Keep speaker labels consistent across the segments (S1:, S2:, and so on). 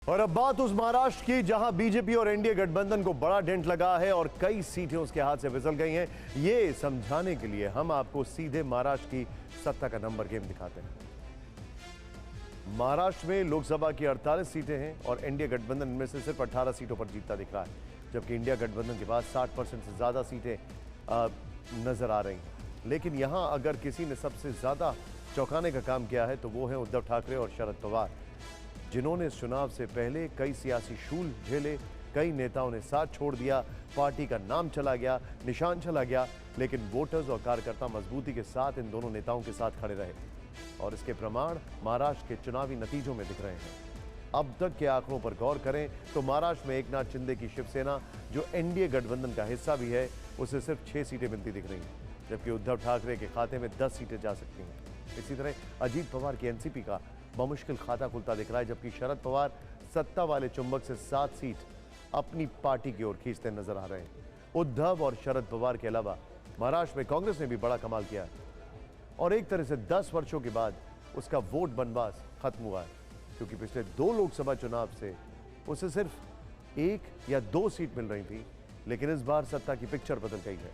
S1: और अब बात उस महाराष्ट्र की जहां बीजेपी और एनडीए गठबंधन को बड़ा डेंट लगा है और कई सीटें उसके हाथ से फिसल गई हैं। ये समझाने के लिए हम आपको सीधे महाराष्ट्र की सत्ता का नंबर गेम दिखाते हैं। महाराष्ट्र में लोकसभा की 48 सीटें हैं और एनडीए गठबंधन में से सिर्फ 18 सीटों पर जीतता दिख रहा है, जबकि इंडिया गठबंधन के पास 60% से ज्यादा सीटें नजर आ रही हैं। लेकिन यहां अगर किसी ने सबसे ज्यादा चौंकाने का काम किया है तो वो है उद्धव ठाकरे और शरद पवार, जिन्होंने इस चुनाव से पहले कई सियासी शूल झेले। कई नेताओं ने साथ छोड़ दिया, पार्टी का नाम चला गया, निशान चला गया, लेकिन वोटर्स और कार्यकर्ता मजबूती के साथ इन दोनों नेताओं के साथ खड़े रहे और इसके प्रमाण महाराष्ट्र के चुनावी नतीजों में दिख रहे हैं। अब तक के आंकड़ों पर गौर करें तो महाराष्ट्र में एकनाथ शिंदे की शिवसेना, जो एनडीए गठबंधन का हिस्सा भी है, उसे सिर्फ 6 सीटें मिलती दिख रही हैं, जबकि उद्धव ठाकरे के खाते में 10 सीटें जा सकती हैं। इसी तरह अजीत पवार की एनसीपी का बमुश्किल खाता खुलता दिख रहा है, जबकि शरद पवार सत्ता वाले चुंबक से 7 सीट अपनी पार्टी की ओर खींचते नजर आ रहे हैं। उद्धव और शरद पवार के अलावा महाराष्ट्र में कांग्रेस ने भी बड़ा कमाल किया है और एक तरह से 10 वर्षों के बाद उसका वोट बनवास खत्म हुआ है, क्योंकि पिछले 2 लोकसभा चुनाव से उसे सिर्फ 1 या 2 सीट मिल रही थी, लेकिन इस बार सत्ता की पिक्चर बदल गई है।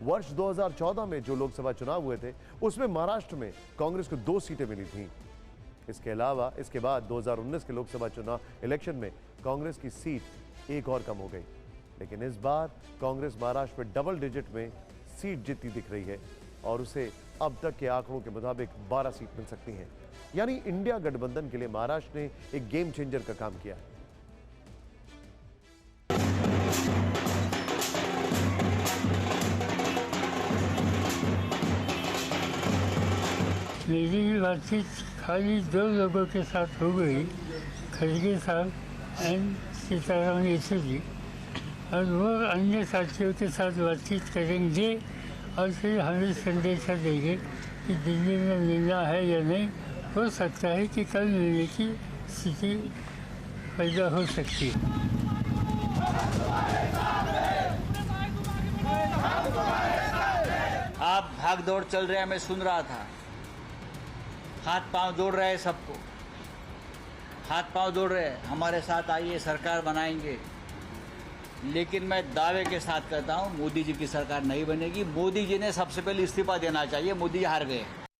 S1: वर्ष 2014 में जो लोकसभा चुनाव हुए थे उसमें महाराष्ट्र में कांग्रेस को 2 सीटें मिली थीं। इसके अलावा इसके बाद 2019 के लोकसभा चुनाव इलेक्शन में कांग्रेस की सीट एक और कम हो गई, लेकिन इस बार कांग्रेस महाराष्ट्र में डबल डिजिट में सीट जीतती दिख रही है और उसे अब तक के आंकड़ों के मुताबिक 12 सीट मिल सकती हैं। यानी इंडिया गठबंधन के लिए महाराष्ट्र ने एक गेम चेंजर का काम किया है।
S2: मेरी बातचीत खाली 2 लोगों के साथ हो गई, खड़गे साहब एंड सीताराम येचुरी, और वो अन्य साथियों के साथ बातचीत करेंगे और फिर हमें संदेशा देंगे कि दिल्ली में मिलना है या नहीं। हो सकता है कि कल मिलने की स्थिति पैदा हो सकती है।
S3: आप भाग दौड़ चल रहे हैं, मैं सुन रहा था, हाथ पांव जोड़ रहे हैं, सबको हाथ पांव जोड़ रहे हैं, हमारे साथ आइए, सरकार बनाएंगे। लेकिन मैं दावे के साथ कहता हूं, मोदी जी की सरकार नहीं बनेगी। मोदी जी ने सबसे पहले इस्तीफा देना चाहिए। मोदी जी हार गए।